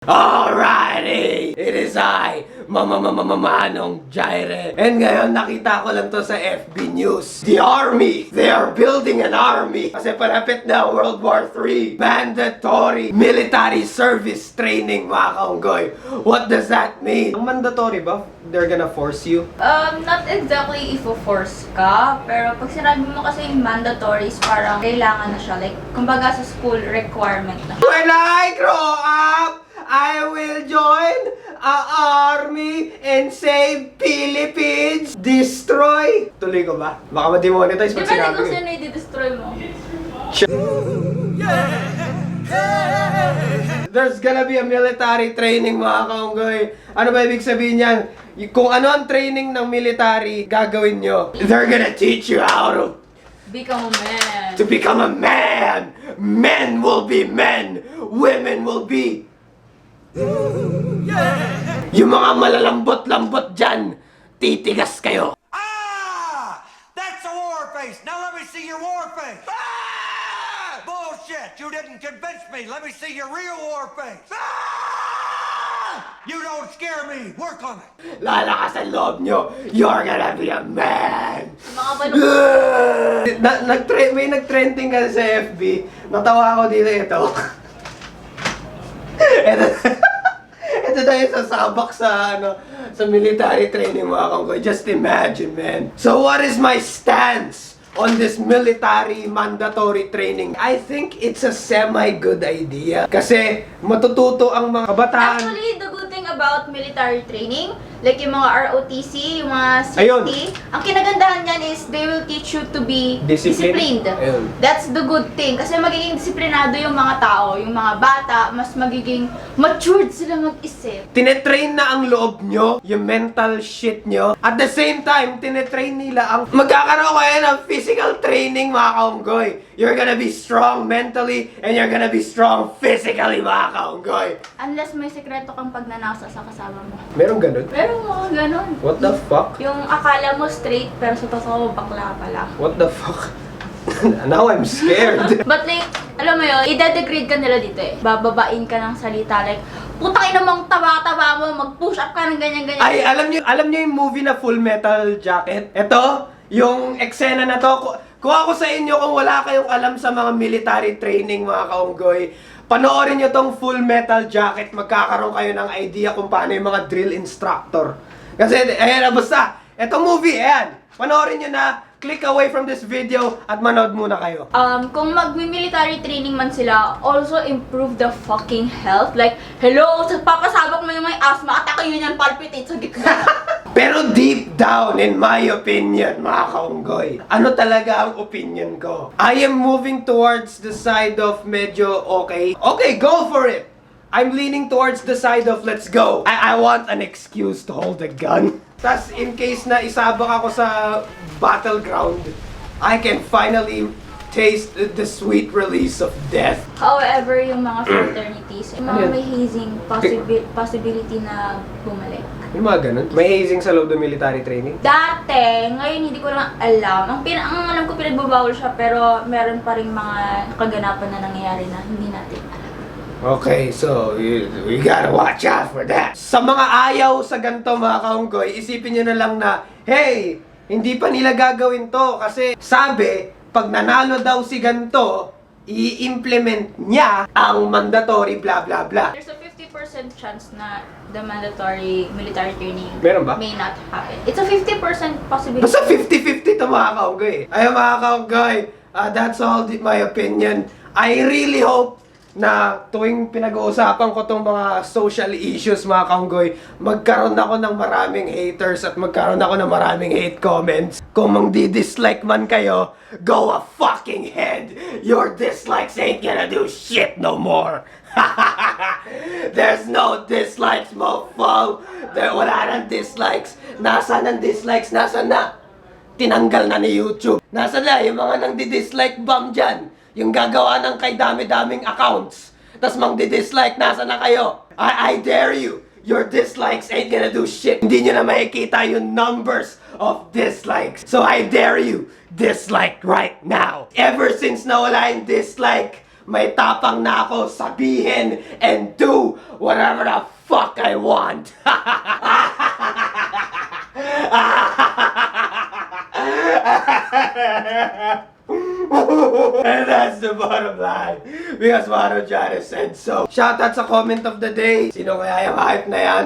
Alrighty! It is I, Manong Jireh. And ngayon, nakita ko lang to sa FB News. The Army! They are building an army! Kasi palapit na World War III. Mandatory military service training, mga kaunggoy. What does that mean? Ang mandatory ba? They're gonna force you? Not exactly ifo-force ka, pero pag sinabi mo kasi yung mandatory is parang kailangan na siya. Like, kumbaga sa school requirement na. When I grow up, I will join a army and save Philippines. Destroy. Tuloy ko ba? Baka ma-demonetize pag Depende sinabi kung ko. sino i-destroy mo. There's gonna be a military training, mga kaunggoy. Ano ba ibig sabihin yan? Kung ano ang training ng military, gagawin nyo. They're gonna teach you how to Become a man. become a man. Men will be men. Women will be... Yung mga malalambot-lambot dyan, titigas kayo. Ah! That's a war face! Now let me see your war face! Ah! Bullshit! You didn't convince me! Let me see your real war face! Ah! You don't scare me! Work on it! Lalakas ang loob nyo. You're gonna be a man. Mga balong. May nag-trending kasi sa FB. Natawa ako dito ito. Ito na yung sasabak sa military training, mga kaunggoy. Just imagine, man. So what is my stance on this military mandatory training? I think it's a semi-good idea. Kasi matututo ang mga kabataan. Actually, the good thing about military training, like yung mga ROTC, yung mga CT, Ayun. ang kinagandahan niyan is they will teach you to be disciplined. Ayun. That's the good thing. Kasi magiging disiplinado yung mga tao, yung mga bata, mas magiging matured sila mag-isip. Tinetrain na ang loob nyo, yung mental shit nyo. At the same time, tinetrain nila ang magkakaroon kayo ng physical training, mga kaunggoy. You're gonna be strong mentally and you're gonna be strong physically, mga kaunggoy. Unless may sekreto kang pagnanasa sa kasama mo. Meron ganun? Pero mga ganon. What the fuck? Yung akala mo straight, pero sa totoo bakla pala. What the fuck? Now I'm scared. But like, alam mo yun, i-degrade ka nila dito eh. Bababain ka ng salita like, putang ina mong taba-taba mo, mag-push up ka ng ganyan-ganyan. Ay, alam niyo yung movie na Full Metal Jacket? Ito, yung eksena na to, kung ako sa inyo, kung wala kayong alam sa mga military training, mga kaunggoy, panoorin nyo tong Full Metal Jacket, magkakaroon kayo ng idea kung paano yung mga drill instructor. Kasi, ayan na, basta, etong movie, ayan, panoorin nyo na, click away from this video, at manood muna kayo. Kung mag-military training man sila, also improve the fucking health. Like, hello, papasabak mo yung may asthma, atake yun yan, palpitate sa gitna. Pero deep down, in my opinion, mga kaunggoy, ano talaga ang opinion ko? I am moving towards the side of medyo okay. Okay, go for it! I'm leaning towards the side of let's go. I want an excuse to hold a gun. Tas in case na isabak ako sa battleground, I can finally taste the sweet release of death. However, yung mga fraternities, yung mga Ano yun? may hazing possibility na bumalik. Yung mga ganun. May hazing sa loob ng military training. Dati, ngayon hindi ko lang alam. Ang alam ko pinagbabawal siya, pero meron pa rin mga kaganapan na nangyayari na hindi natin alam. Okay, so we gotta watch out for that. Sa mga ayaw sa ganito, mga kaunggoy, isipin nyo na lang na, hey, hindi pa nila gagawin to kasi sabi, pag nanalo daw si ganito, i-implement niya ang mandatory blah blah blah. There's a 50% chance na the mandatory military training Meron ba? may not happen. It's a 50% possibility. Basta 50-50 to, mga kaunggoy. Ayun, mga kaunggoy, that's all my opinion. I really hope na tuwing pinag-uusapan ko tong mga social issues, mga kaunggoy, magkaroon ako ng maraming haters at magkaroon ako ng maraming hate comments. Kung mangdi-dislike man kayo, go a fucking head! Your dislikes ain't gonna do shit no more! There's no dislikes, mofo! Wala nang dislikes! Nasaan ang dislikes? Nasaan na? Tinanggal na ni YouTube. Nasaan na yung mga nang di-dislike bomb dyan? Yung gagawa ng kay dami-daming accounts. Tas mang di-dislike, nasa na kayo? I dare you. Your dislikes ain't gonna do shit. Hindi nyo na makikita yung numbers of dislikes. So I dare you, dislike right now. Ever since nawala yung dislike, may tapang na ako sabihin and do whatever the fuck I want. And that's the bottom line. Because Jireh said so. Shoutout sa comment of the day. Sino kaya yung hype na yan?